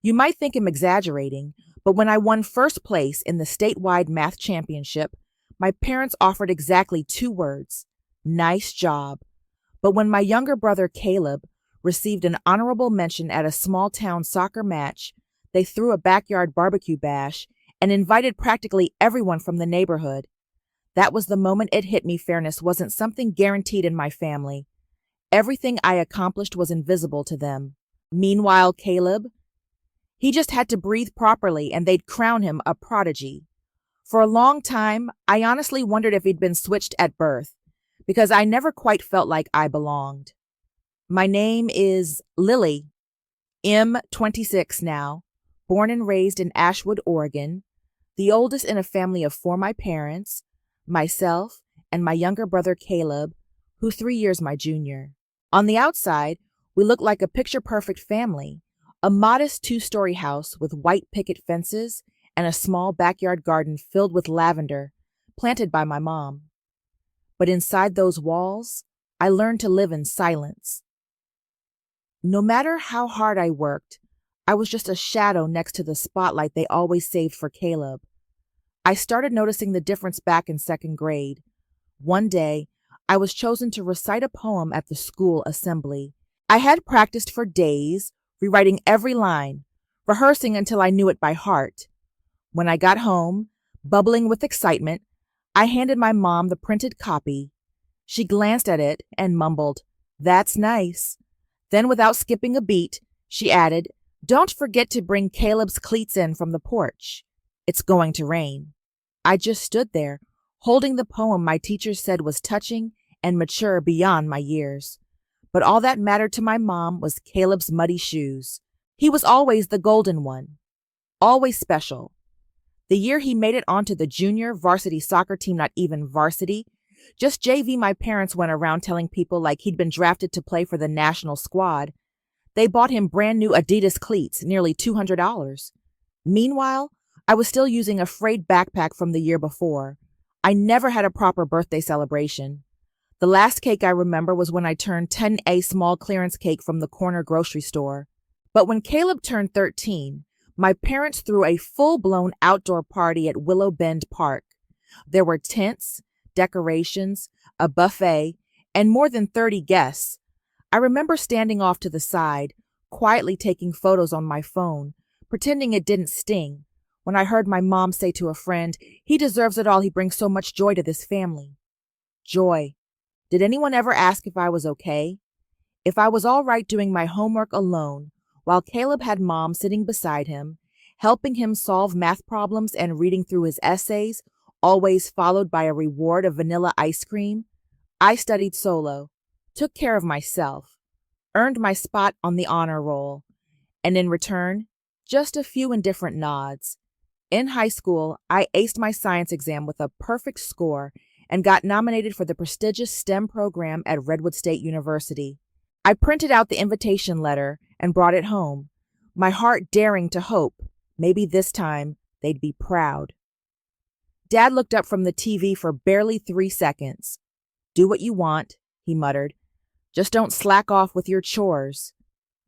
You might think I'm exaggerating, but when I won first place in the statewide math championship, my parents offered exactly 2 words: nice job. But when my younger brother Caleb received an honorable mention at a small town soccer match, they threw a backyard barbecue bash and invited practically everyone from the neighborhood. That was the moment it hit me fairness wasn't something guaranteed in my family. Everything I accomplished was invisible to them. Meanwhile, Caleb, he just had to breathe properly and they'd crown him a prodigy. For a long time, I honestly wondered if he'd been switched at birth, because I never quite felt like I belonged. My name is Lily, M26 now, born and raised in Ashwood, Oregon, the oldest in a family of 4 my parents, myself, and my younger brother Caleb, who 3 years my junior. On the outside, we look like a picture-perfect family, a modest 2-story house with white picket fences and a small backyard garden filled with lavender, planted by my mom. But inside those walls, I learned to live in silence. No matter how hard I worked, I was just a shadow next to the spotlight they always saved for Caleb. I started noticing the difference back in 2nd grade. One day, I was chosen to recite a poem at the school assembly. I had practiced for days, rewriting every line, rehearsing until I knew it by heart. When I got home, bubbling with excitement, I handed my mom the printed copy. She glanced at it and mumbled, "That's nice." Then, without skipping a beat, she added, "Don't forget to bring Caleb's cleats in from the porch. It's going to rain." I just stood there, holding the poem my teacher said was touching and mature beyond my years. But all that mattered to my mom was Caleb's muddy shoes. He was always the golden one, always special. The year he made it onto the junior varsity soccer team, not even varsity, just JV, my parents went around telling people like he'd been drafted to play for the national squad. They bought him brand new Adidas cleats, nearly $200. Meanwhile, I was still using a frayed backpack from the year before. I never had a proper birthday celebration. The last cake I remember was when I turned 10A small clearance cake from the corner grocery store. But when Caleb turned 13, my parents threw a full-blown outdoor party at Willow Bend Park. There were tents, decorations, a buffet, and more than 30 guests. I remember standing off to the side, quietly taking photos on my phone, pretending it didn't sting, when I heard my mom say to a friend, "He deserves it all, he brings so much joy to this family." Joy. Did anyone ever ask if I was okay? If I was all right doing my homework alone, while Caleb had mom sitting beside him, helping him solve math problems and reading through his essays, always followed by a reward of vanilla ice cream? I studied solo, took care of myself, earned my spot on the honor roll, and in return, just a few indifferent nods. In high school, I aced my science exam with a perfect score and got nominated for the prestigious STEM program at Redwood State University. I printed out the invitation letter and brought it home, my heart daring to hope maybe this time they'd be proud. Dad looked up from the TV for barely 3 seconds. "Do what you want," he muttered. "Just don't slack off with your chores."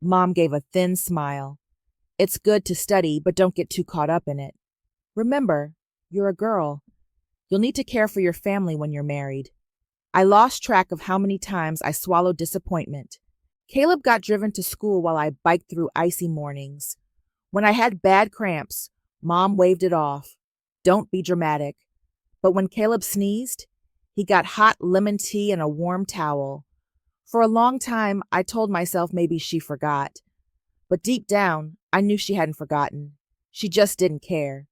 Mom gave a thin smile. "It's good to study, but don't get too caught up in it. Remember, you're a girl. You'll need to care for your family when you're married." I lost track of how many times I swallowed disappointment. Caleb got driven to school while I biked through icy mornings. When I had bad cramps, Mom waved it off. "Don't be dramatic." But when Caleb sneezed, he got hot lemon tea and a warm towel. For a long time, I told myself maybe she forgot. But deep down, I knew she hadn't forgotten. She just didn't care.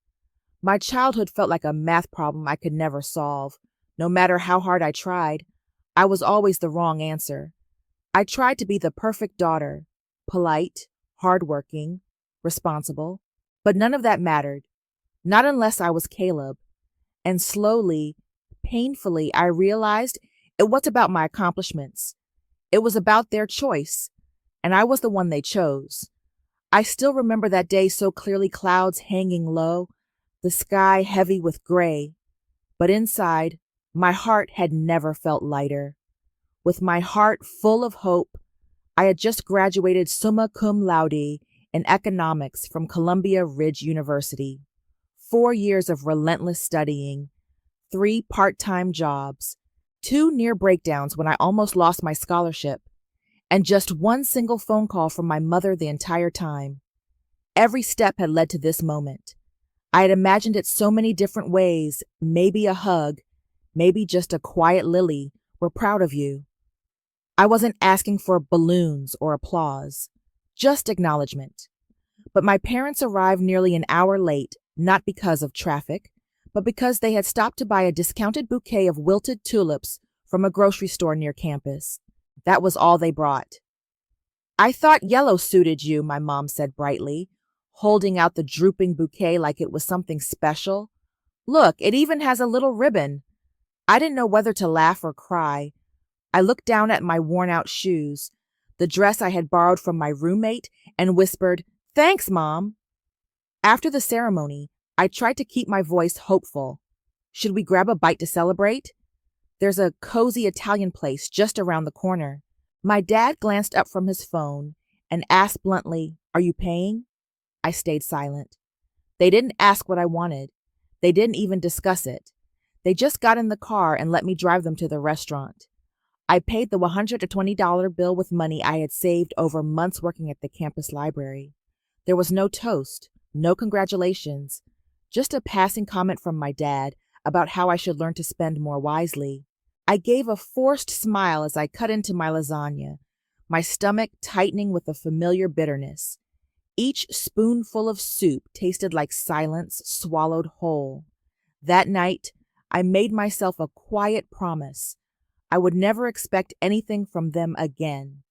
My childhood felt like a math problem I could never solve. No matter how hard I tried, I was always the wrong answer. I tried to be the perfect daughter, polite, hardworking, responsible, but none of that mattered. Not unless I was Caleb. And slowly, painfully, I realized it wasn't about my accomplishments. It was about their choice, and I was the one they chose. I still remember that day so clearly, clouds hanging low, the sky heavy with gray. But inside, my heart had never felt lighter. With my heart full of hope, I had just graduated summa cum laude in economics from Columbia Ridge University, 4 years of relentless studying, 3 part-time jobs, 2 near breakdowns when I almost lost my scholarship, and just 1 single phone call from my mother the entire time. Every step had led to this moment. I had imagined it so many different ways, maybe a hug, maybe just a quiet "Lily, we're proud of you." I wasn't asking for balloons or applause, just acknowledgement. But my parents arrived nearly an hour late, not because of traffic, but because they had stopped to buy a discounted bouquet of wilted tulips from a grocery store near campus. That was all they brought. "I thought yellow suited you," my mom said brightly, holding out the drooping bouquet like it was something special. "Look, it even has a little ribbon." I didn't know whether to laugh or cry. I looked down at my worn-out shoes, the dress I had borrowed from my roommate, and whispered, "Thanks, Mom." After the ceremony, I tried to keep my voice hopeful. "Should we grab a bite to celebrate? There's a cozy Italian place just around the corner." My dad glanced up from his phone and asked bluntly, "Are you paying?" I stayed silent. They didn't ask what I wanted. They didn't even discuss it. They just got in the car and let me drive them to the restaurant. I paid the $120 bill with money I had saved over months working at the campus library. There was no toast, no congratulations, just a passing comment from my dad about how I should learn to spend more wisely. I gave a forced smile as I cut into my lasagna, my stomach tightening with a familiar bitterness. Each spoonful of soup tasted like silence swallowed whole. That night, I made myself a quiet promise. I would never expect anything from them again.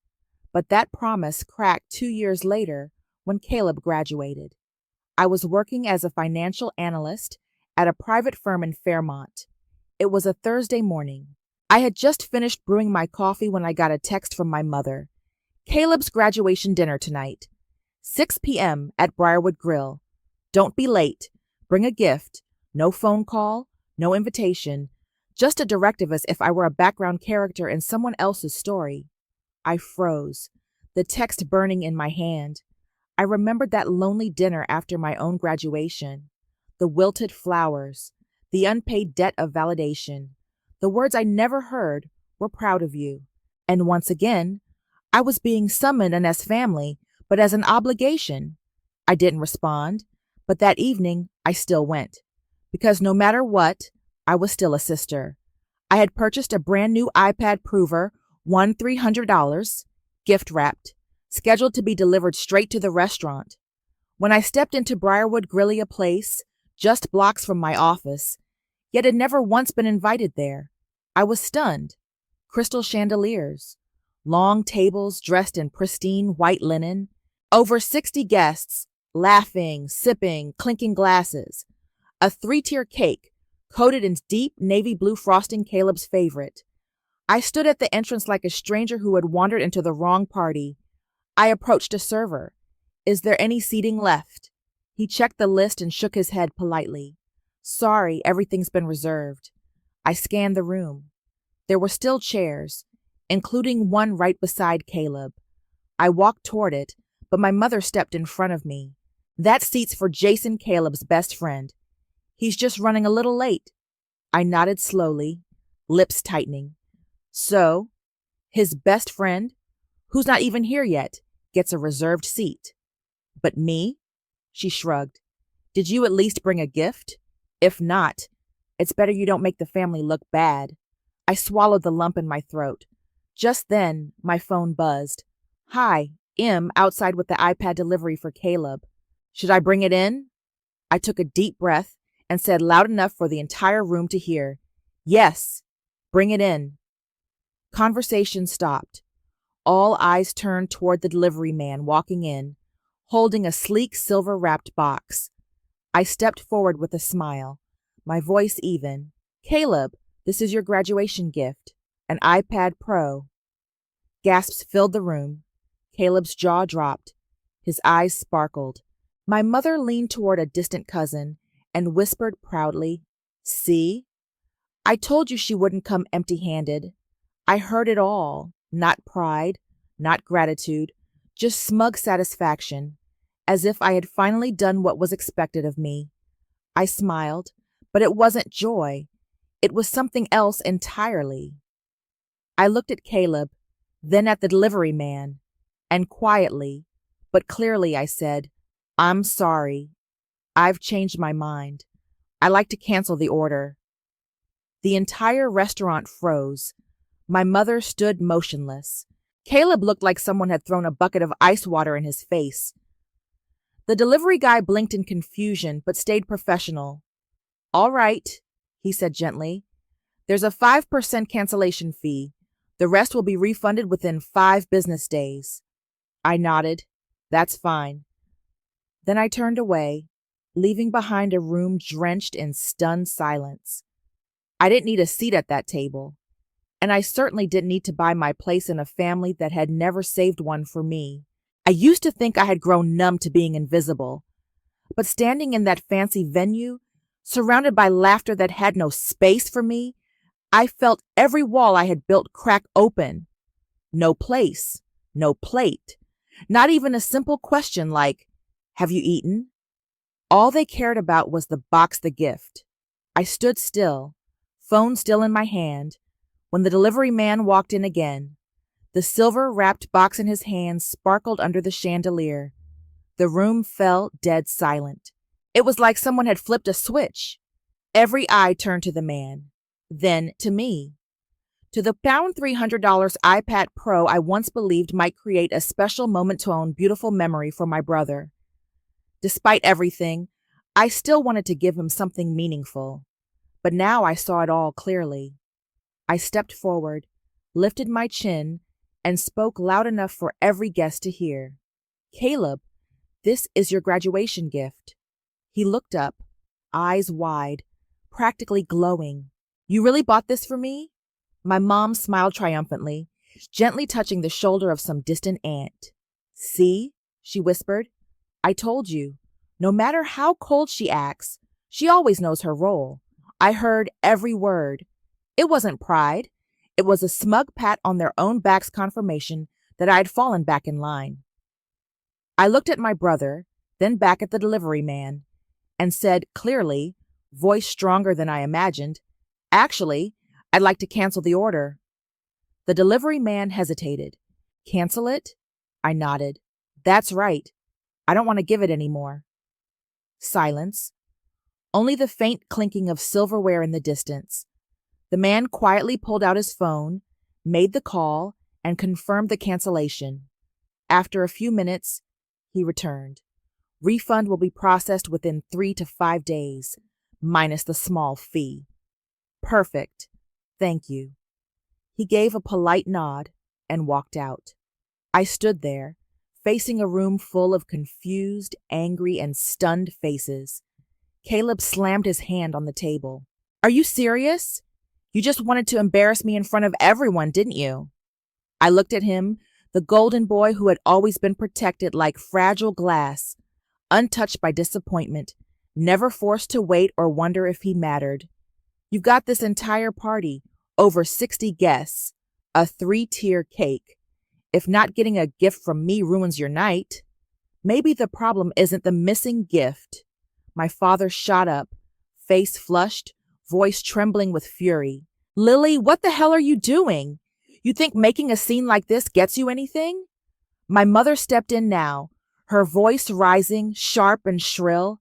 But that promise cracked 2 years later when Caleb graduated. I was working as a financial analyst at a private firm in Fairmont. It was a Thursday morning. I had just finished brewing my coffee when I got a text from my mother. "Caleb's graduation dinner tonight. 6 p.m. at Briarwood Grill. Don't be late. Bring a gift. No phone call, no invitation. Just a directive as if I were a background character in someone else's story." I froze, the text burning in my hand. I remembered that lonely dinner after my own graduation. The wilted flowers, the unpaid debt of validation. The words I never heard, "We're proud of you." And once again, I was being summoned and as family, but as an obligation. I didn't respond, but that evening I still went. Because no matter what, I was still a sister. I had purchased a brand new iPad Prover, won $300, gift wrapped, scheduled to be delivered straight to the restaurant. When I stepped into Briarwood Grillia Place, just blocks from my office, yet had never once been invited there, I was stunned. Crystal chandeliers, long tables dressed in pristine white linen, over 60 guests, laughing, sipping, clinking glasses, a 3-tier cake coated in deep navy blue frosting, Caleb's favorite. I stood at the entrance like a stranger who had wandered into the wrong party. I approached a server. "Is there any seating left?" He checked the list and shook his head politely. "Sorry, everything's been reserved." I scanned the room. There were still chairs, including one right beside Caleb. I walked toward it, but my mother stepped in front of me. "That seat's for Jason, Caleb's best friend. He's just running a little late." I nodded slowly, lips tightening. "So, his best friend, who's not even here yet, gets a reserved seat. But me?" She shrugged. "Did you at least bring a gift? If not, it's better you don't make the family look bad." I swallowed the lump in my throat. Just then, my phone buzzed. "Hi, M outside with the iPad delivery for Caleb. Should I bring it in?" I took a deep breath and said loud enough for the entire room to hear, "Yes, bring it in." Conversation stopped. All eyes turned toward the delivery man walking in, holding a sleek silver-wrapped box. I stepped forward with a smile, my voice even. "Caleb, this is your graduation gift, an iPad Pro." Gasps filled the room. Caleb's jaw dropped. His eyes sparkled. My mother leaned toward a distant cousin and whispered proudly, "See? I told you she wouldn't come empty-handed." I heard it all, not pride, not gratitude, just smug satisfaction. as if I had finally done what was expected of me. I smiled, but it wasn't joy. It was something else entirely. I looked at Caleb, then at the delivery man, and quietly, but clearly I said, "I'm sorry. I've changed my mind. I like to cancel the order." The entire restaurant froze. My mother stood motionless. Caleb looked like someone had thrown a bucket of ice water in his face. The delivery guy blinked in confusion, but stayed professional. "All right," he said gently. "There's a 5% cancellation fee. The rest will be refunded within 5 business days." I nodded. "That's fine." Then I turned away, leaving behind a room drenched in stunned silence. I didn't need a seat at that table, and I certainly didn't need to buy my place in a family that had never saved one for me. I used to think I had grown numb to being invisible, but standing in that fancy venue, surrounded by laughter that had no space for me, I felt every wall I had built crack open. No place, no plate, not even a simple question like, "Have you eaten?" All they cared about was the box, the gift. I stood still, phone still in my hand, when the delivery man walked in again. The silver-wrapped box in his hand sparkled under the chandelier. The room fell dead silent. It was like someone had flipped a switch. Every eye turned to the man, then to me. To the $300 iPad Pro I once believed might create a special moment-to-own beautiful memory for my brother. Despite everything, I still wanted to give him something meaningful. But now I saw it all clearly. I stepped forward, lifted my chin, and spoke loud enough for every guest to hear. "Caleb, this is your graduation gift." He looked up, eyes wide, practically glowing. "You really bought this for me?" My mom smiled triumphantly, gently touching the shoulder of some distant aunt. "See," she whispered. "I told you. No matter how cold she acts, she always knows her role." I heard every word. It wasn't pride. It was a smug pat on their own back's confirmation that I had fallen back in line. I looked at my brother, then back at the delivery man, and said clearly, voice stronger than I imagined, "Actually, I'd like to cancel the order." The delivery man hesitated. "Cancel it?" I nodded. "That's right. I don't want to give it anymore." Silence. Only the faint clinking of silverware in the distance. The man quietly pulled out his phone, made the call, and confirmed the cancellation. After a few minutes, he returned. "Refund will be processed within 3 to 5 days, minus the small fee." "Perfect. Thank you." He gave a polite nod and walked out. I stood there, facing a room full of confused, angry, and stunned faces. Caleb slammed his hand on the table. "Are you serious? You just wanted to embarrass me in front of everyone, didn't you?" I looked at him, the golden boy who had always been protected like fragile glass, untouched by disappointment, never forced to wait or wonder if he mattered. "You've got this entire party, over 60 guests, a 3-tier cake. If not getting a gift from me ruins your night, maybe the problem isn't the missing gift." My father shot up, face flushed, voice trembling with fury. "Lily, what the hell are you doing? You think making a scene like this gets you anything?" My mother stepped in now, her voice rising, sharp and shrill.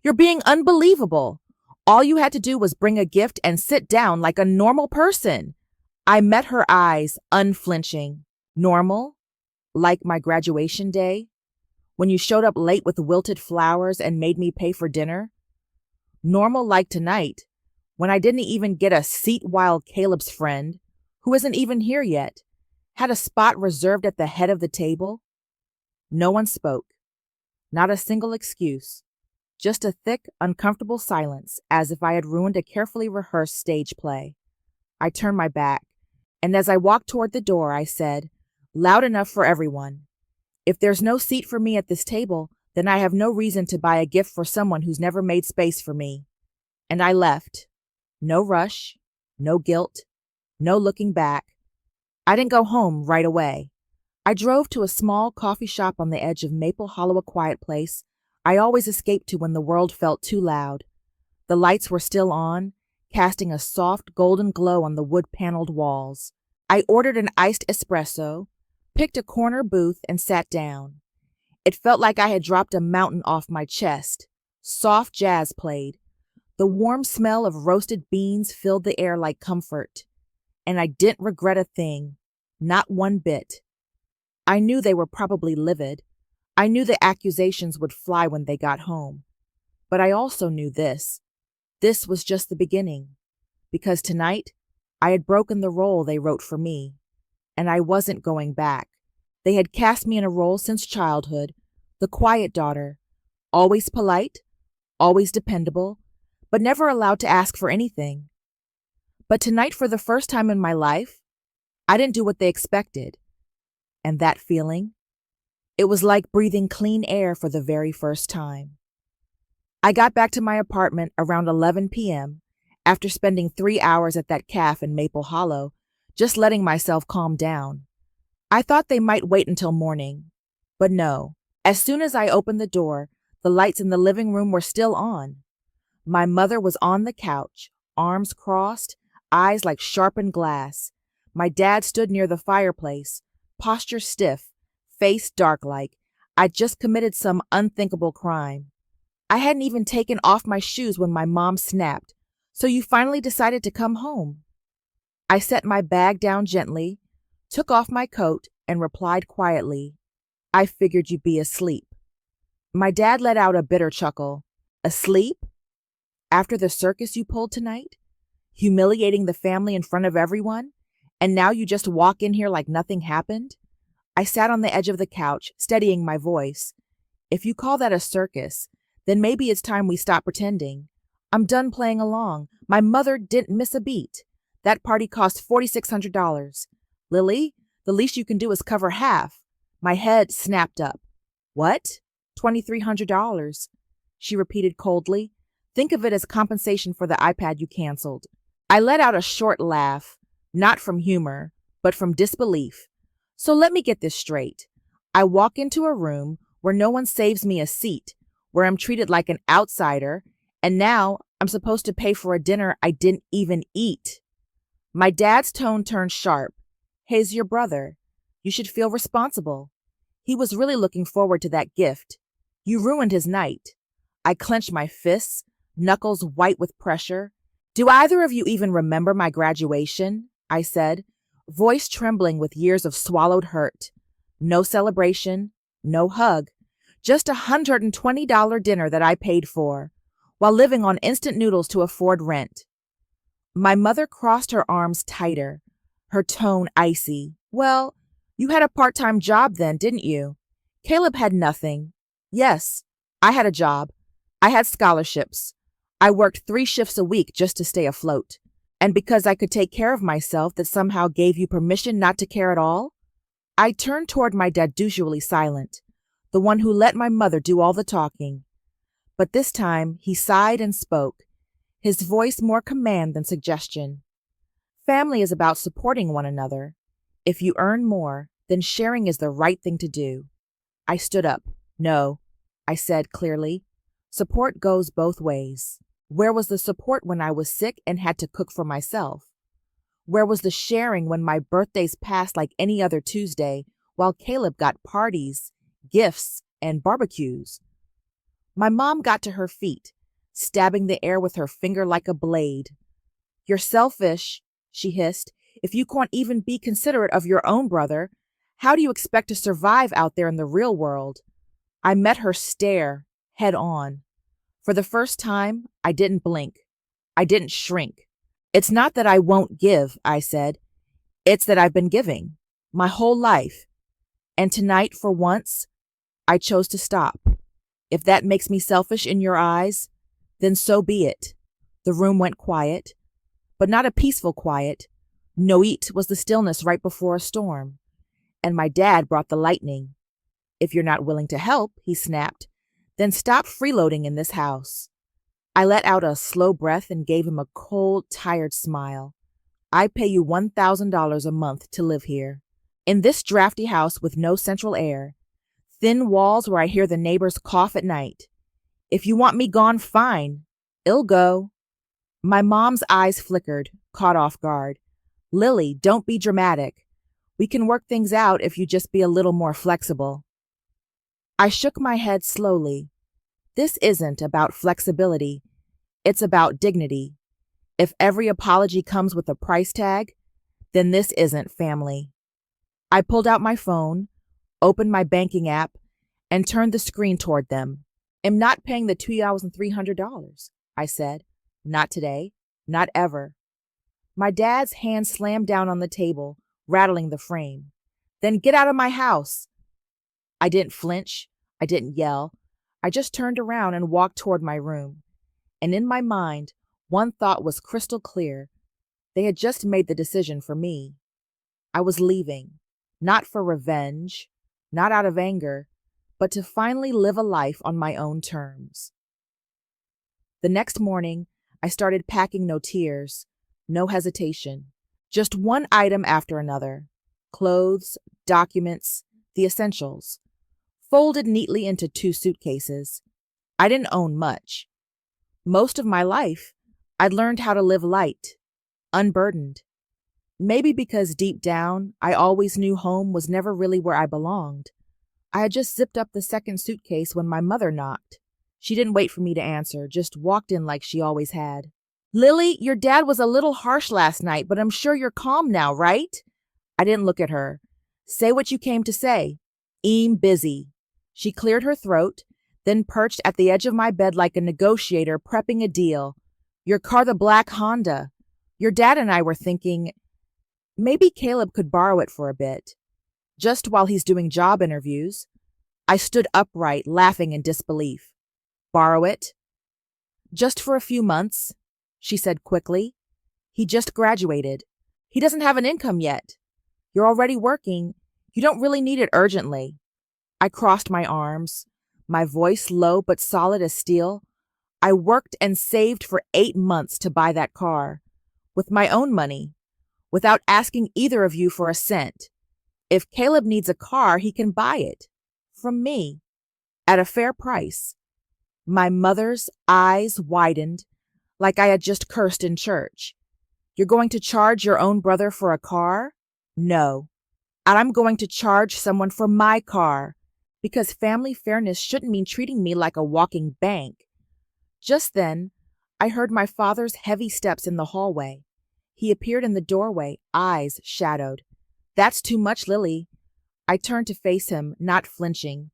"You're being unbelievable. All you had to do was bring a gift and sit down like a normal person." I met her eyes, unflinching. "Normal? Like my graduation day? When you showed up late with wilted flowers and made me pay for dinner? Normal like tonight, when I didn't even get a seat while Caleb's friend, who isn't even here yet, had a spot reserved at the head of the table?" No one spoke. Not a single excuse. Just a thick, uncomfortable silence, as if I had ruined a carefully rehearsed stage play. I turned my back, and as I walked toward the door, I said, loud enough for everyone, "If there's no seat for me at this table, then I have no reason to buy a gift for someone who's never made space for me." And I left. No rush, no guilt, no looking back. I didn't go home right away. I drove to a small coffee shop on the edge of Maple Hollow, a quiet place I always escaped to when the world felt too loud. The lights were still on, casting a soft golden glow on the wood-paneled walls. I ordered an iced espresso, picked a corner booth, and sat down. It felt like I had dropped a mountain off my chest. Soft jazz played. The warm smell of roasted beans filled the air like comfort. And I didn't regret a thing, not one bit. I knew they were probably livid. I knew the accusations would fly when they got home. But I also knew this. This was just the beginning. Because tonight, I had broken the role they wrote for me. And I wasn't going back. They had cast me in a role since childhood, the quiet daughter, always polite, always dependable, but never allowed to ask for anything. But tonight, for the first time in my life, I didn't do what they expected. And that feeling, it was like breathing clean air for the very first time. I got back to my apartment around 11 p.m. after spending 3 hours at that cafe in Maple Hollow, just letting myself calm down. I thought they might wait until morning, but no. As soon as I opened the door, the lights in the living room were still on. My mother was on the couch, arms crossed, eyes like sharpened glass. My dad stood near the fireplace, posture stiff, face dark like I'd just committed some unthinkable crime. I hadn't even taken off my shoes when my mom snapped, "So you finally decided to come home?" I set my bag down gently, took off my coat, and replied quietly, "I figured you'd be asleep." My dad let out a bitter chuckle. "Asleep? After the circus you pulled tonight? Humiliating the family in front of everyone? And now you just walk in here like nothing happened?" I sat on the edge of the couch, steadying my voice. "If you call that a circus, then maybe it's time we stop pretending. I'm done playing along. My mother didn't miss a beat. That party cost $4,600. Lily, the least you can do is cover half." My head snapped up. "What? $2,300. She repeated coldly. "Think of it as compensation for the iPad you canceled." I let out a short laugh, not from humor, but from disbelief. "So let me get this straight. I walk into a room where no one saves me a seat, where I'm treated like an outsider, and now I'm supposed to pay for a dinner I didn't even eat." My dad's tone turned sharp. "He's your brother. You should feel responsible. He was really looking forward to that gift. You ruined his night." I clenched my fists, knuckles white with pressure. "Do either of you even remember my graduation?" I said, voice trembling with years of swallowed hurt. No celebration, no hug, just $120 dinner that I paid for, while living on instant noodles to afford rent. My mother crossed her arms tighter, her tone icy. "Well, you had a part-time job then, didn't you? Caleb had nothing. Yes, I had a job. I had scholarships. I worked 3 shifts a week just to stay afloat. And because I could take care of myself, that somehow gave you permission not to care at all?" I turned toward my dad, usually silent, the one who let my mother do all the talking. But this time he sighed and spoke, his voice more command than suggestion. "Family is about supporting one another. If you earn more, then sharing is the right thing to do." I stood up. "No," I said clearly. "Support goes both ways." Where was the support when I was sick and had to cook for myself? Where was the sharing when my birthdays passed like any other Tuesday, while Caleb got parties, gifts, and barbecues? My mom got to her feet, stabbing the air with her finger like a blade. "You're selfish," she hissed. "If you can't even be considerate of your own brother, how do you expect to survive out there in the real world?" I met her stare, head on. For the first time, I didn't blink. I didn't shrink. "It's not that I won't give," I said. "It's that I've been giving. My whole life. And tonight, for once, I chose to stop. If that makes me selfish in your eyes, then so be it." The room went quiet, but not a peaceful quiet. Noit was the stillness right before a storm. And my dad brought the lightning. "If you're not willing to help," he snapped, "then stop freeloading in this house." I let out a slow breath and gave him a cold, tired smile. "I pay you $1,000 a month to live here." In this drafty house with no central air, thin walls where I hear the neighbors cough at night. If you want me gone, fine. I'll go. My mom's eyes flickered, caught off guard. Lily, don't be dramatic. We can work things out if you just be a little more flexible. I shook my head slowly. This isn't about flexibility. It's about dignity. If every apology comes with a price tag, then this isn't family. I pulled out my phone, opened my banking app, and turned the screen toward them. I'm not paying the $2,300, I said. Not today. Not ever. My dad's hand slammed down on the table, rattling the frame. Then get out of my house. I didn't flinch. I didn't yell. I just turned around and walked toward my room. And in my mind, one thought was crystal clear. They had just made the decision for me. I was leaving, not for revenge, not out of anger, but to finally live a life on my own terms. The next morning, I started packing, no tears, no hesitation, just one item after another. Clothes, documents, the essentials, folded neatly into 2 suitcases. I didn't own much. Most of my life, I'd learned how to live light, unburdened. Maybe because deep down, I always knew home was never really where I belonged. I had just zipped up the second suitcase when my mother knocked. She didn't wait for me to answer, just walked in like she always had. Lily, your dad was a little harsh last night, but I'm sure you're calm now, right? I didn't look at her. Say what you came to say. I'm busy. She cleared her throat, then perched at the edge of my bed like a negotiator prepping a deal. Your car, the black Honda. Your dad and I were thinking, maybe Caleb could borrow it for a bit. Just while he's doing job interviews. I stood upright, laughing in disbelief. Borrow it? Just for a few months, she said quickly. He just graduated. He doesn't have an income yet. You're already working. You don't really need it urgently. I crossed my arms, my voice low but solid as steel. I worked and saved for 8 months to buy that car, with my own money, without asking either of you for a cent. If Caleb needs a car, he can buy it, from me, at a fair price. My mother's eyes widened, like I had just cursed in church. You're going to charge your own brother for a car? No. And I'm going to charge someone for my car, because family fairness shouldn't mean treating me like a walking bank. Just then, I heard my father's heavy steps in the hallway. He appeared in the doorway, eyes shadowed. That's too much, Lily. I turned to face him, not flinching.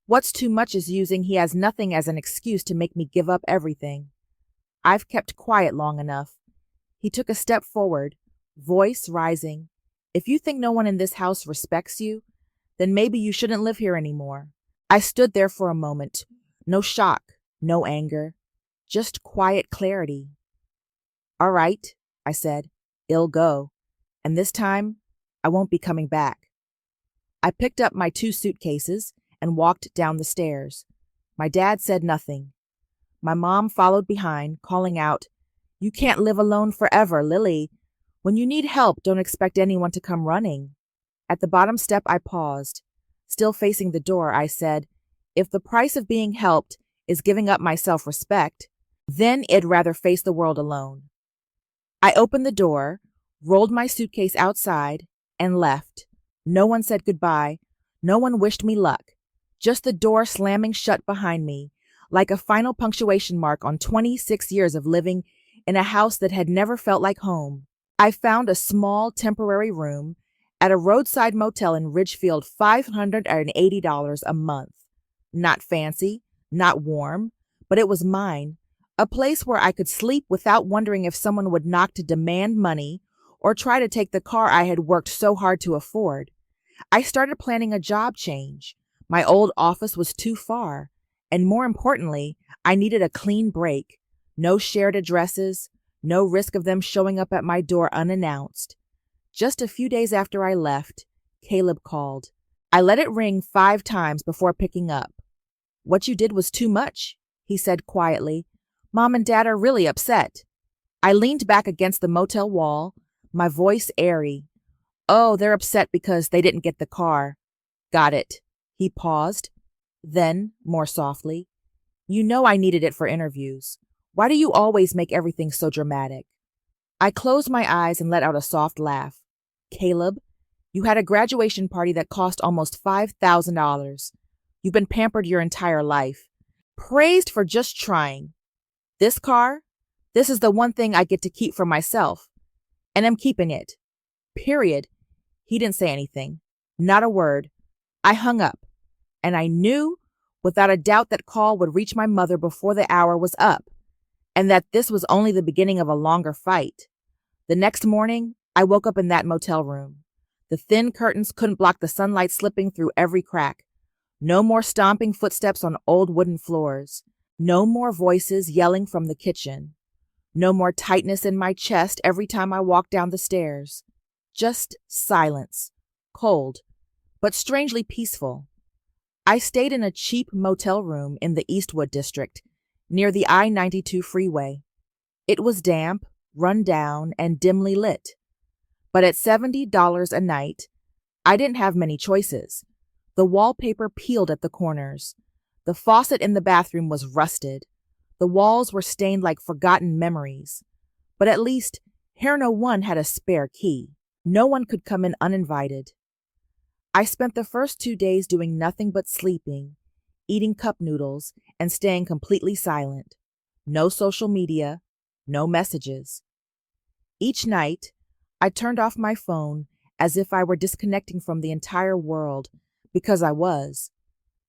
What's too much is using he has nothing as an excuse to make me give up everything. I've kept quiet long enough. He took a step forward, voice rising. If you think no one in this house respects you, then maybe you shouldn't live here anymore. I stood there for a moment. No shock, no anger, just quiet clarity. All right, I said. I'll go. And this time, I won't be coming back. I picked up my 2 suitcases and walked down the stairs. My dad said nothing. My mom followed behind, calling out, You can't live alone forever, Lily. When you need help, don't expect anyone to come running. At the bottom step, I paused. Still facing the door, I said, If the price of being helped is giving up my self-respect, then I'd rather face the world alone. I opened the door, rolled my suitcase outside, and left. No one said goodbye. No one wished me luck. Just the door slamming shut behind me, like a final punctuation mark on 26 years of living in a house that had never felt like home. I found a small temporary room at a roadside motel in Ridgefield, $580 a month. Not fancy, not warm, but it was mine. A place where I could sleep without wondering if someone would knock to demand money or try to take the car I had worked so hard to afford. I started planning a job change. My old office was too far, and more importantly, I needed a clean break. No shared addresses, no risk of them showing up at my door unannounced. Just a few days after I left, Caleb called. I let it ring 5 times before picking up. What you did was too much, he said quietly. Mom and Dad are really upset. I leaned back against the motel wall, my voice airy. Oh, they're upset because they didn't get the car. Got it. He paused. Then, more softly, you know I needed it for interviews. Why do you always make everything so dramatic? I closed my eyes and let out a soft laugh. Caleb, you had a graduation party that cost almost $5,000. You've been pampered your entire life. Praised for just trying. This car? This is the one thing I get to keep for myself. And I'm keeping it. Period. He didn't say anything. Not a word. I hung up. And I knew, without a doubt, that call would reach my mother before the hour was up, and that this was only the beginning of a longer fight. The next morning, I woke up in that motel room. The thin curtains couldn't block the sunlight slipping through every crack. No more stomping footsteps on old wooden floors. No more voices yelling from the kitchen. No more tightness in my chest every time I walked down the stairs. Just silence. Cold, but strangely peaceful. I stayed in a cheap motel room in the Eastwood district, near the I-92 freeway. It was damp, run down, and dimly lit. But at $70 a night, I didn't have many choices. The wallpaper peeled at the corners. The faucet in the bathroom was rusted. The walls were stained like forgotten memories. But at least, Hair No One had a spare key. No one could come in uninvited. I spent the first 2 days doing nothing but sleeping, eating cup noodles, and staying completely silent. No social media, no messages. Each night, I turned off my phone as if I were disconnecting from the entire world, because I was.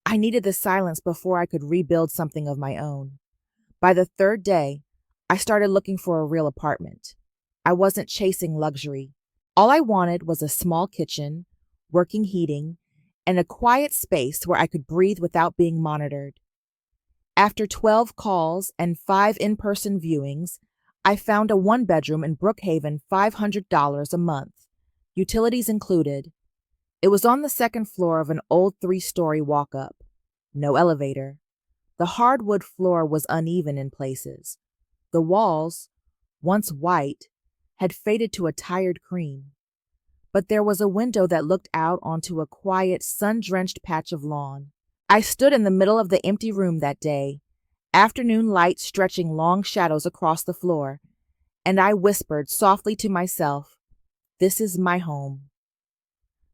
I needed the silence before I could rebuild something of my own. By the third day, I started looking for a real apartment. I wasn't chasing luxury. All I wanted was a small kitchen, working heating, and a quiet space where I could breathe without being monitored. After 12 calls and 5 in-person viewings, I found a one-bedroom in Brookhaven, $500 a month, utilities included. It was on the second floor of an old 3-story walk-up. No elevator. The hardwood floor was uneven in places. The walls, once white, had faded to a tired cream. But there was a window that looked out onto a quiet, sun-drenched patch of lawn. I stood in the middle of the empty room that day, afternoon light stretching long shadows across the floor, and I whispered softly to myself, "This is my home."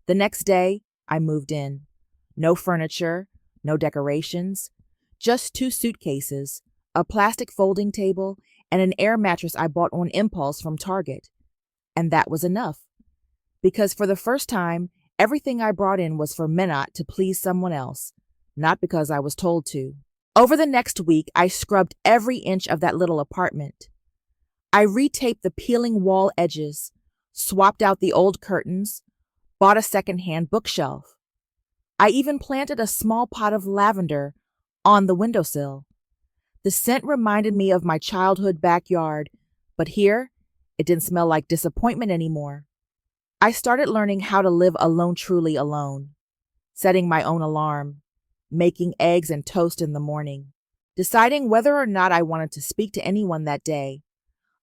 The next day, I moved in. No furniture, no decorations, just 2 suitcases, a plastic folding table, and an air mattress I bought on impulse from Target. And that was enough. Because for the first time, everything I brought in was for Menot to please someone else, not because I was told to. Over the next week, I scrubbed every inch of that little apartment. I retaped the peeling wall edges, swapped out the old curtains, bought a second-hand bookshelf. I even planted a small pot of lavender on the windowsill. The scent reminded me of my childhood backyard, but here, it didn't smell like disappointment anymore. I started learning how to live alone, truly alone, setting my own alarm, making eggs and toast in the morning, deciding whether or not I wanted to speak to anyone that day.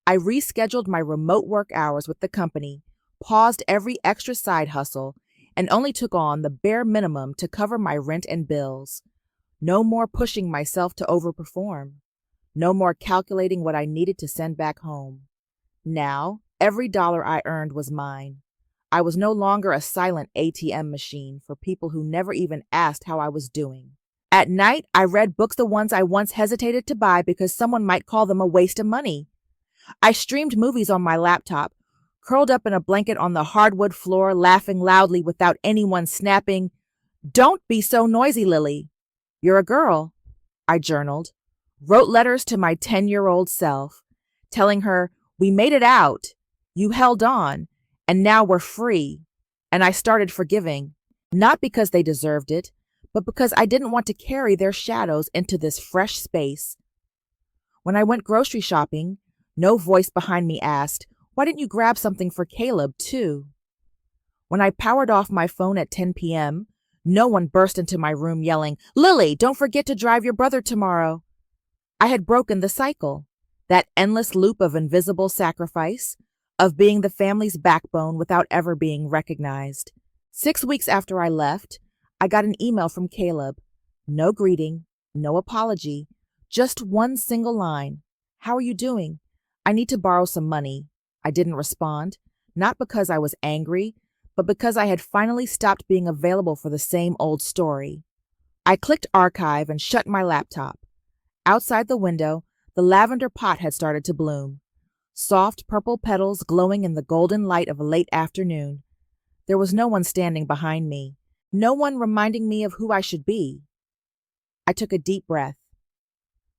I rescheduled my remote work hours with the company, paused every extra side hustle, and only took on the bare minimum to cover my rent and bills. No more pushing myself to overperform. No more calculating what I needed to send back home. Now, every dollar I earned was mine. I was no longer a silent ATM machine for people who never even asked how I was doing. At night, I read books, the ones I once hesitated to buy because someone might call them a waste of money. I streamed movies on my laptop, curled up in a blanket on the hardwood floor, laughing loudly without anyone snapping, "Don't be so noisy, Lily. You're a girl." I journaled, wrote letters to my 10-year-old self, telling her, "We made it out. You held on. And now we're free." And I started forgiving, not because they deserved it, but because I didn't want to carry their shadows into this fresh space. When I went grocery shopping, no voice behind me asked, "Why didn't you grab something for Caleb, too?" When I powered off my phone at 10 p.m., no one burst into my room yelling, "Lily, don't forget to drive your brother tomorrow." I had broken the cycle, that endless loop of invisible sacrifice, of being the family's backbone without ever being recognized. 6 weeks after I left, I got an email from Caleb. No greeting, no apology, just one single line. How are you doing? I need to borrow some money. I didn't respond, not because I was angry, but because I had finally stopped being available for the same old story. I clicked archive and shut my laptop. Outside the window, the lavender pot had started to bloom. Soft purple petals glowing in the golden light of a late afternoon. There was no one standing behind me, no one reminding me of who I should be. I took a deep breath.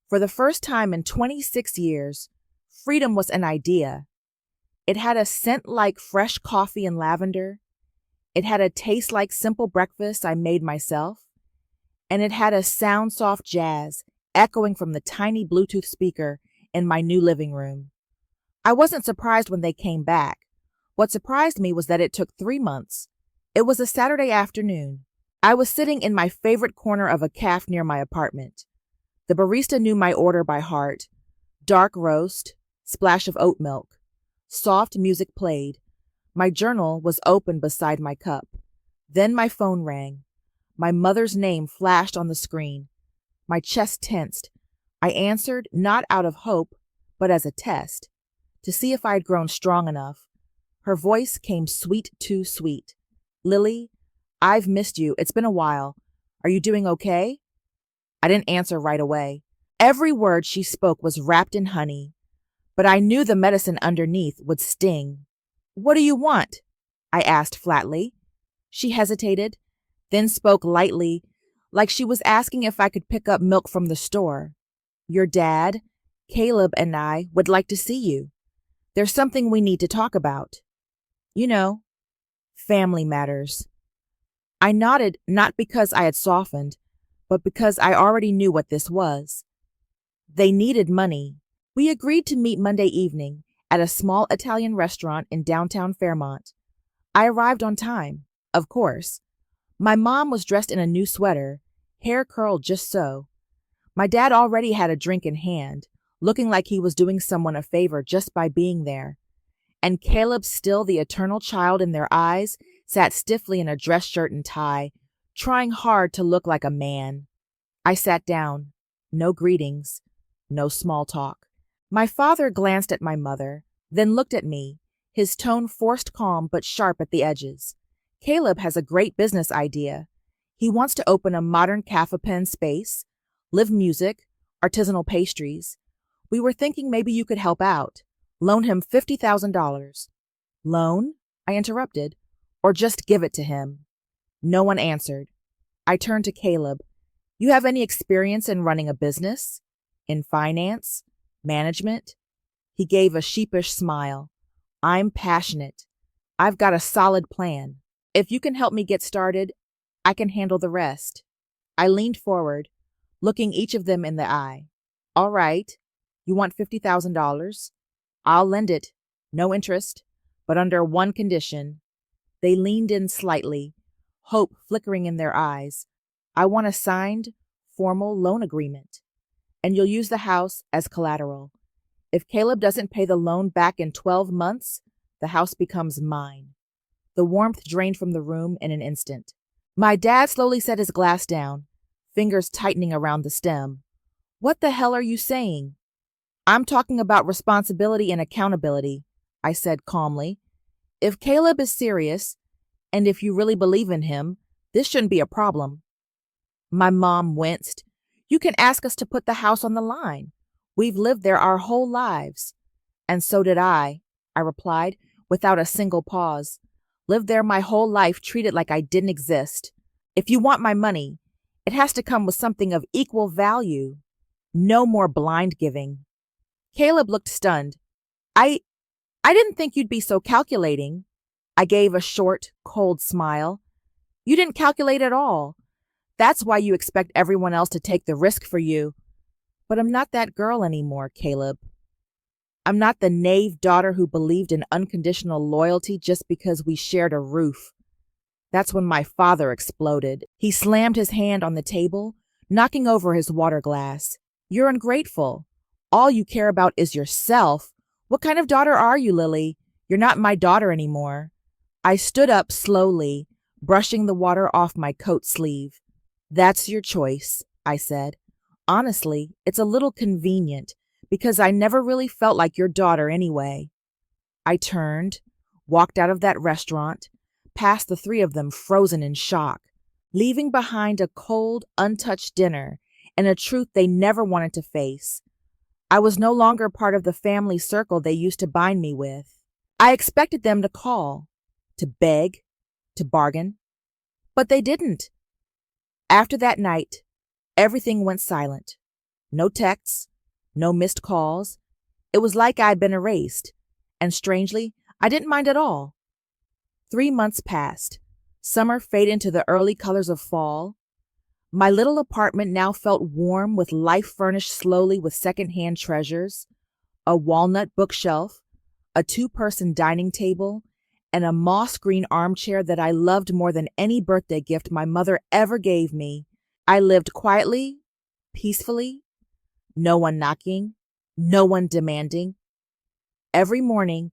For the first time in 26 years, freedom was an idea. It had a scent like fresh coffee and lavender. It had a taste like simple breakfast I made myself. And it had a sound soft jazz echoing from the tiny Bluetooth speaker in my new living room. I wasn't surprised when they came back. What surprised me was that it took 3 months. It was a Saturday afternoon. I was sitting in my favorite corner of a cafe near my apartment. The barista knew my order by heart. Dark roast, splash of oat milk. Soft music played. My journal was open beside my cup. Then my phone rang. My mother's name flashed on the screen. My chest tensed. I answered not out of hope, but as a test, to see if I had grown strong enough. Her voice came sweet too sweet. Lily, I've missed you. It's been a while. Are you doing okay? I didn't answer right away. Every word she spoke was wrapped in honey, but I knew the medicine underneath would sting. What do you want? I asked flatly. She hesitated, then spoke lightly, like she was asking if I could pick up milk from the store. Your dad, Caleb, and I would like to see you. There's something we need to talk about. You know, family matters. I nodded, not because I had softened, but because I already knew what this was. They needed money. We agreed to meet Monday evening at a small Italian restaurant in downtown Fairmont. I arrived on time, of course. My mom was dressed in a new sweater, hair curled just so. My dad already had a drink in hand, looking like he was doing someone a favor just by being there. And Caleb, still the eternal child in their eyes, sat stiffly in a dress shirt and tie, trying hard to look like a man. I sat down. No greetings. No small talk. My father glanced at my mother, then looked at me, his tone forced calm but sharp at the edges. Caleb has a great business idea. He wants to open a modern cafe-pen space, live music, artisanal pastries. We were thinking maybe you could help out. Loan him $50,000. Loan? I interrupted. Or just give it to him. No one answered. I turned to Caleb. You have any experience in running a business? In finance? Management? He gave a sheepish smile. I'm passionate. I've got a solid plan. If you can help me get started, I can handle the rest. I leaned forward, looking each of them in the eye. All right. You want $50,000? I'll lend it. No interest, but under one condition. They leaned in slightly, hope flickering in their eyes. I want a signed, formal loan agreement, and you'll use the house as collateral. If Caleb doesn't pay the loan back in 12 months, the house becomes mine. The warmth drained from the room in an instant. My dad slowly set his glass down, fingers tightening around the stem. What the hell are you saying? I'm talking about responsibility and accountability, I said calmly. If Caleb is serious, and if you really believe in him, this shouldn't be a problem. My mom winced. You can ask us to put the house on the line. We've lived there our whole lives. And so did I replied, without a single pause. Lived there my whole life, treated like I didn't exist. If you want my money, it has to come with something of equal value. No more blind giving. Caleb looked stunned. I didn't think you'd be so calculating. I gave a short, cold smile. You didn't calculate at all. That's why you expect everyone else to take the risk for you. But I'm not that girl anymore, Caleb. I'm not the naive daughter who believed in unconditional loyalty just because we shared a roof. That's when my father exploded. He slammed his hand on the table, knocking over his water glass. You're ungrateful. All you care about is yourself. What kind of daughter are you, Lily? You're not my daughter anymore. I stood up slowly, brushing the water off my coat sleeve. That's your choice, I said. Honestly, it's a little convenient because I never really felt like your daughter anyway. I turned, walked out of that restaurant, past the three of them frozen in shock, leaving behind a cold, untouched dinner and a truth they never wanted to face. I was no longer part of the family circle they used to bind me with. I expected them to call, to beg, to bargain, but they didn't. After that night, everything went silent. No texts, no missed calls. It was like I'd been erased, and strangely, I didn't mind at all. 3 months passed. Summer faded into the early colors of fall. My little apartment now felt warm with life furnished slowly with secondhand treasures, a walnut bookshelf, a two-person dining table, and a moss-green armchair that I loved more than any birthday gift my mother ever gave me. I lived quietly, peacefully, no one knocking, no one demanding. Every morning,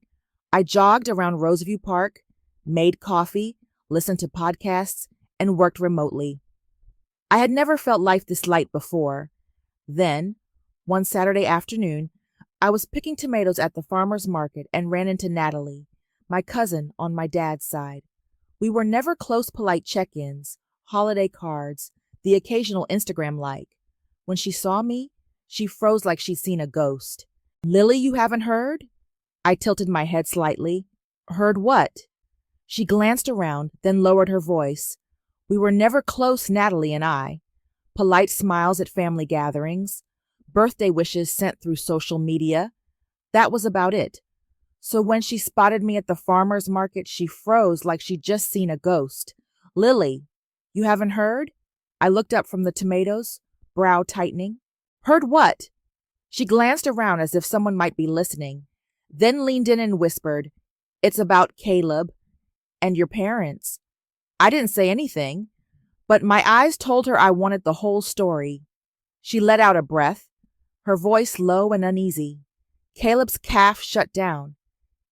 I jogged around Roseview Park, made coffee, listened to podcasts, and worked remotely. I had never felt life this light before. Then, one Saturday afternoon, I was picking tomatoes at the farmer's market and ran into Natalie, my cousin on my dad's side. We were never close, polite check-ins, holiday cards, the occasional Instagram like. When she saw me, she froze like she'd seen a ghost. "Lily, you haven't heard?" I tilted my head slightly. "Heard what?" She glanced around, then lowered her voice. We were never close, Natalie and I. Polite smiles at family gatherings, birthday wishes sent through social media. That was about it. So when she spotted me at the farmer's market, she froze like she'd just seen a ghost. "Lily, you haven't heard?" I looked up from the tomatoes, brow tightening. "Heard what?" She glanced around as if someone might be listening, then leaned in and whispered, "It's about Caleb and your parents." I didn't say anything, but my eyes told her I wanted the whole story. She let out a breath, her voice low and uneasy. Caleb's calf shut down.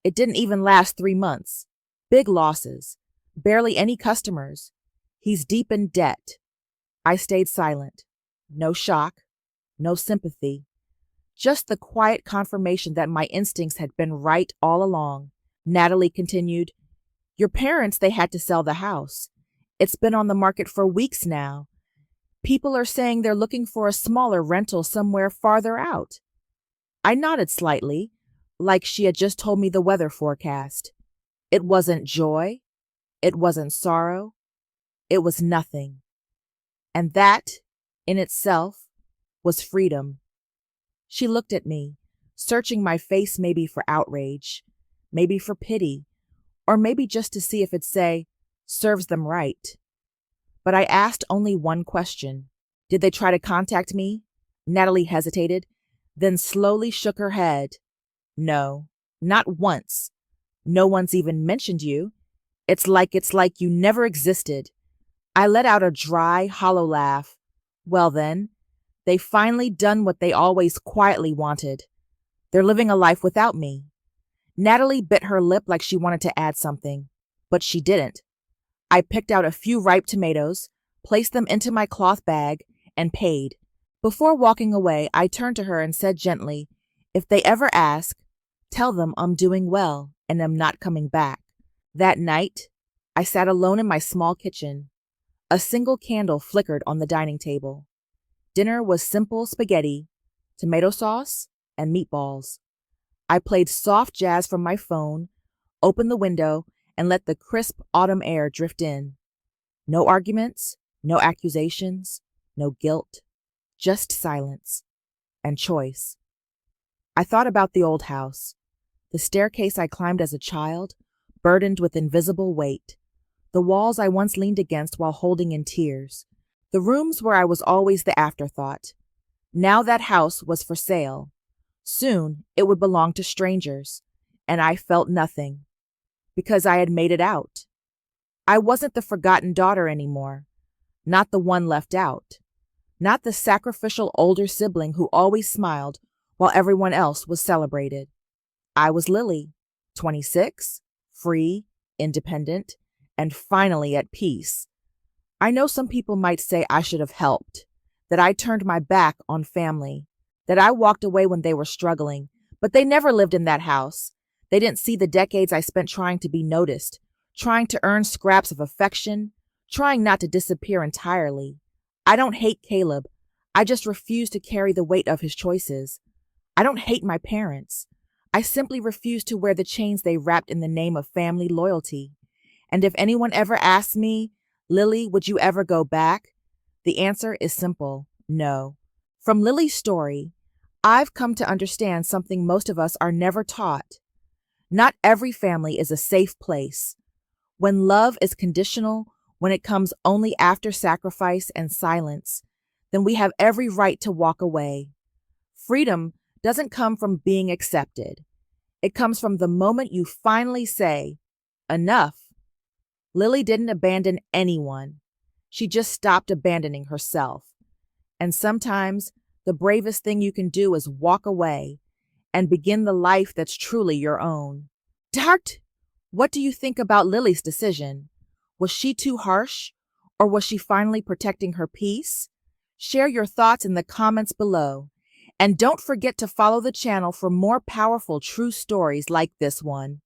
It didn't even last 3 months. Big losses. Barely any customers. He's deep in debt. I stayed silent. No shock. No sympathy. Just the quiet confirmation that my instincts had been right all along. Natalie continued, "Your parents, they had to sell the house. It's been on the market for weeks now. People are saying they're looking for a smaller rental somewhere farther out." I nodded slightly, like she had just told me the weather forecast. It wasn't joy. It wasn't sorrow. It was nothing. And that, in itself, was freedom. She looked at me, searching my face maybe for outrage, maybe for pity, or maybe just to see if it'd say, "Serves them right." But I asked only one question. "Did they try to contact me?" Natalie hesitated, then slowly shook her head. "No, not once. No one's even mentioned you. It's like you never existed." I let out a dry, hollow laugh. Well then, they finally done what they always quietly wanted. They're living a life without me. Natalie bit her lip like she wanted to add something, but she didn't. I picked out a few ripe tomatoes, placed them into my cloth bag, and paid. Before walking away, I turned to her and said gently, "If they ever ask, tell them I'm doing well and am not coming back." That night, I sat alone in my small kitchen. A single candle flickered on the dining table. Dinner was simple spaghetti, tomato sauce, and meatballs. I played soft jazz from my phone, opened the window, and let the crisp autumn air drift in. No arguments, no accusations, no guilt, just silence and choice. I thought about the old house, the staircase I climbed as a child, burdened with invisible weight, the walls I once leaned against while holding in tears, the rooms where I was always the afterthought. Now that house was for sale. Soon it would belong to strangers, and I felt nothing, because I had made it out. I wasn't the forgotten daughter anymore, not the one left out, not the sacrificial older sibling who always smiled while everyone else was celebrated. I was Lily, 26, free, independent, and finally at peace. I know some people might say I should have helped, that I turned my back on family, that I walked away when they were struggling, but they never lived in that house. They didn't see the decades I spent trying to be noticed, trying to earn scraps of affection, trying not to disappear entirely. I don't hate Caleb. I just refuse to carry the weight of his choices. I don't hate my parents. I simply refuse to wear the chains they wrapped in the name of family loyalty. And if anyone ever asks me, Lily, would you ever go back? The answer is simple, no. From Lily's story, I've come to understand something most of us are never taught. Not every family is a safe place. When love is conditional, when it comes only after sacrifice and silence, then we have every right to walk away. Freedom doesn't come from being accepted. It comes from the moment you finally say, enough. Lily didn't abandon anyone. She just stopped abandoning herself. And sometimes the bravest thing you can do is walk away and begin the life that's truly your own. Dart, what do you think about Lily's decision? Was she too harsh, or was she finally protecting her peace? Share your thoughts in the comments below. And don't forget to follow the channel for more powerful true stories like this one.